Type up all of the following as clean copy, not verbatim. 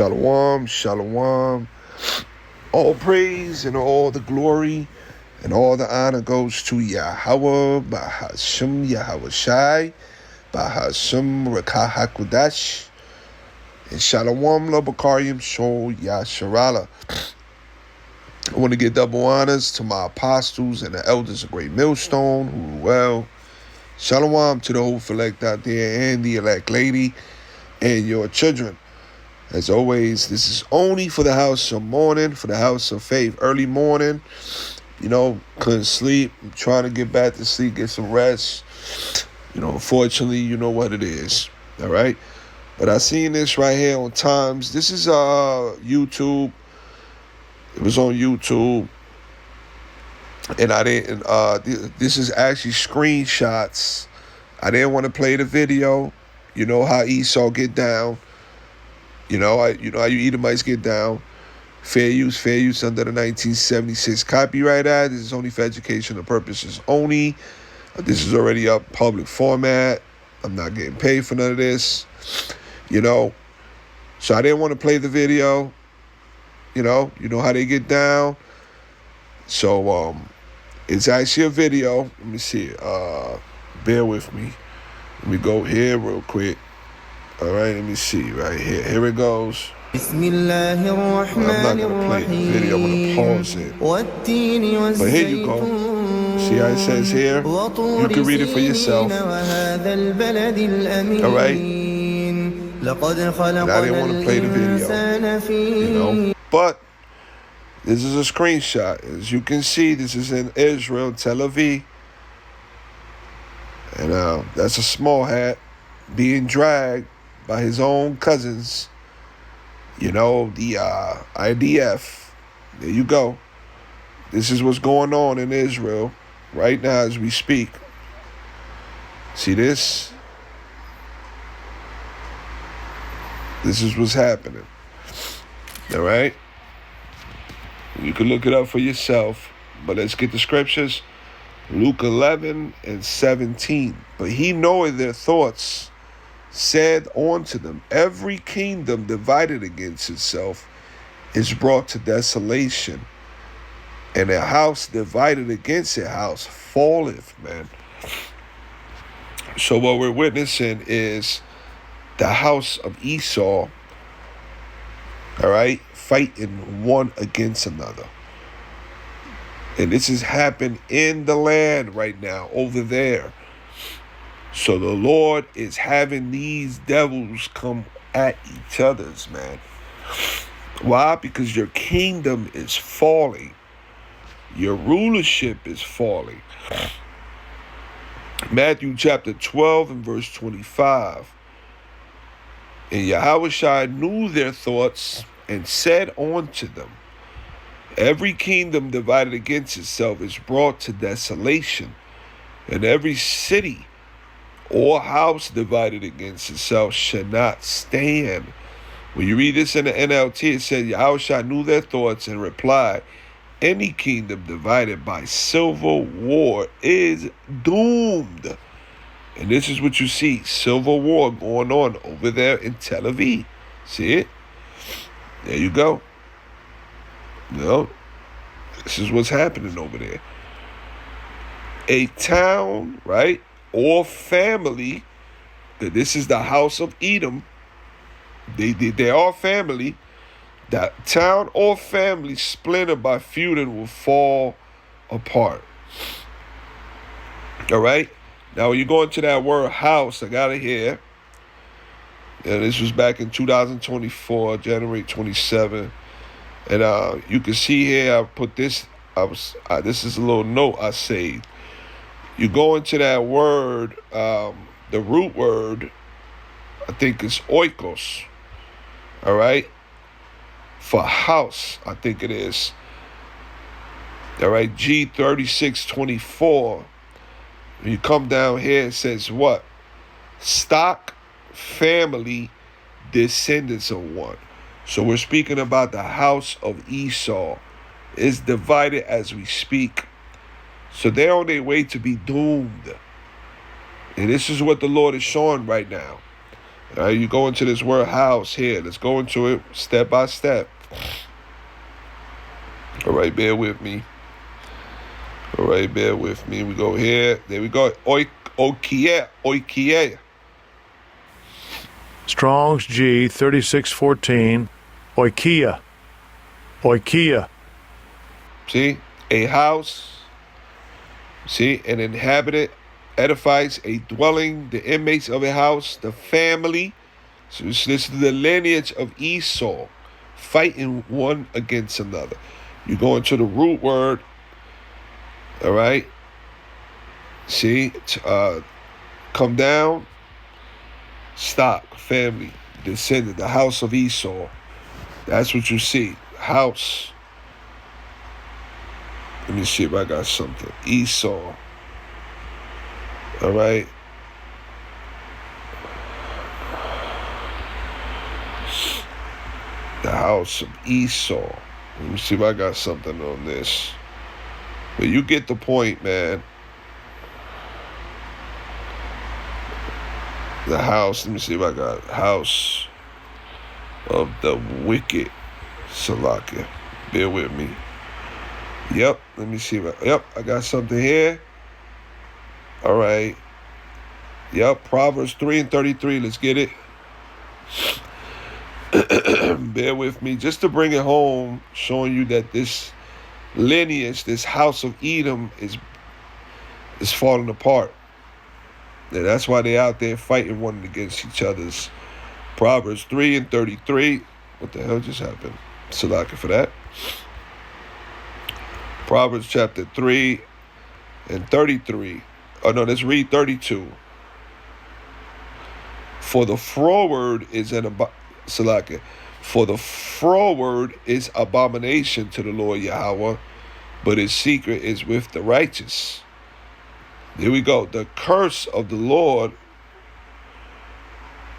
Shalom, shalom. All praise and all the glory and all the honor goes to Yahawah, BAHASHAM, YAHAWASHI, BAHASHAM, RAWCHAA QADASH, and shalom, Labakariam, Shol, Yasharala. I want to give double honors to my apostles and the elders of Great Millstone who rule well. Shalom to the whole elect out there and the elect lady and your children. As always, this is only for the house of morning, for the house of faith. Early morning, couldn't sleep. I'm trying to get back to sleep, get some rest. Unfortunately, you know what it is. All right? But I seen this right here on Times. This is YouTube. It was on YouTube. And I didn't, this is actually screenshots. I didn't want to play the video. You know how Esau get down. You know how you Edomites get down. Fair use under the 1976 Copyright Act. This is only for educational purposes only. This is already a public format. I'm not getting paid for none of this. So I didn't want to play the video. You know how they get down. So it's actually a video. Let me see. Bear with me. Let me go here real quick. All right, let me see right here. Here it goes. I'm not going to play the video. I'm going to pause it. But here you go. See how it says here? You can read it for yourself. All right? And I didn't want to play the video. But this is a screenshot. As you can see, this is in Israel, Tel Aviv. And that's a small hat being dragged by his own cousins, the IDF. There you go. This is what's going on in Israel right now as we speak. See this? This is what's happening. All right? You can look it up for yourself, but let's get the scriptures. Luke 11 and 17. But he knoweth their thoughts, said unto them, every kingdom divided against itself is brought to desolation, and a house divided against a house falleth, man. So what we're witnessing is the house of Esau, all right, fighting one against another. And this has happened in the land right now, over there. So the Lord is having these devils come at each other's, man. Why? Because your kingdom is falling. Your rulership is falling. Matthew chapter 12 and verse 25. And YAHAWASHI knew their thoughts and said unto them, every kingdom divided against itself is brought to desolation, and every city or house divided against itself shall not stand. When you read this in the NLT, it says, YAHAWASHI knew their thoughts and replied, any kingdom divided by civil war is doomed. And this is what you see, civil war going on over there in Tel Aviv. See it? There you go. This is what's happening over there. A town, right, or family, this is the house of Edom. They are family. That town or family splintered by feuding will fall apart. All right? Now, when you go into that word house, I got it here. And this was back in 2024, January 27. And you can see here, I put this, this is a little note I saved. You go into that word, the root word, I think it's oikos, all right? For house, I think it is. All right, G3624. When you come down here, it says what? Stock, family, descendants of one. So we're speaking about the house of Esau. It's divided as we speak. So they're on their way to be doomed. And this is what the Lord is showing right now. All right, you go into this word house here. Let's go into it step by step. All right, bear with me. All right, bear with me. We go here. There we go. Oikia. Strong's G 3614. Oikia. See? A house. See? An inhabitant edifies a dwelling, the inmates of a house, the family. So this is the lineage of Esau, fighting one against another. You go into the root word. All right. See? Come down. Stock, family, descendant, the house of Esau. That's what you see. House. Let me see if I got something. Esau. All right. The house of Esau. Let me see if I got something on this. But you get the point, man. The house, let me see if I got house of the wicked. Salakia. Bear with me. Yep, let me see if I got something here. All right. Yep, Proverbs 3:33. Let's get it. Bear with me. Just to bring it home, showing you that this lineage, this house of Edom is falling apart. And that's why they're out there fighting one against each other's. Proverbs 3:33. What the hell just happened? Salaka for that. Proverbs chapter 3:33. Oh no, let's read 32. For the froward is For the froward is abomination to the Lord Yahweh, but his secret is with the righteous. Here we go. The curse of the Lord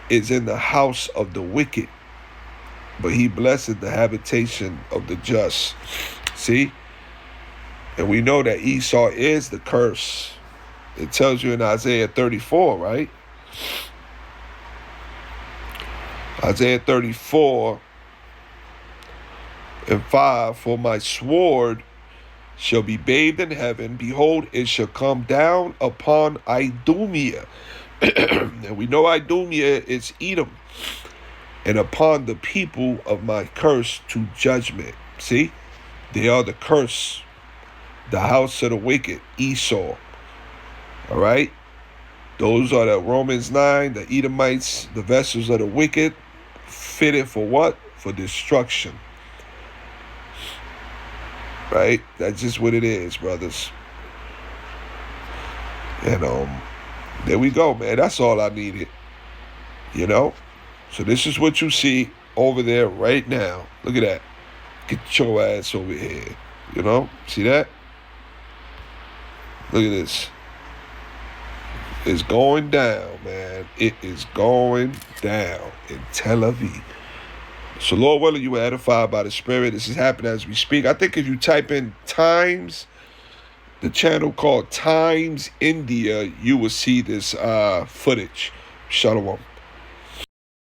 is in the house of the wicked, but he blessed the habitation of the just. See? And we know that Esau is the curse. It tells you in Isaiah 34, right? Isaiah 34:5, for my sword shall be bathed in heaven. Behold, it shall come down upon Idumea. And we know Idumea is Edom. And upon the people of my curse to judgment. See? They are the curse. The house of the wicked, Esau. All right? Those are the Romans 9, the Edomites, the vessels of the wicked, fitted for what? For destruction. Right? That's just what it is, brothers. And there we go, man. That's all I needed. You know? So this is what you see over there right now. Look at that. Get your ass over here. You know? See that? Look at this. It's going down, man. It is going down in Tel Aviv. So Lord willing, you were edified by the Spirit. This is happening as we speak. I think if you type in Times, the channel called Times India, you will see this footage. Shalom.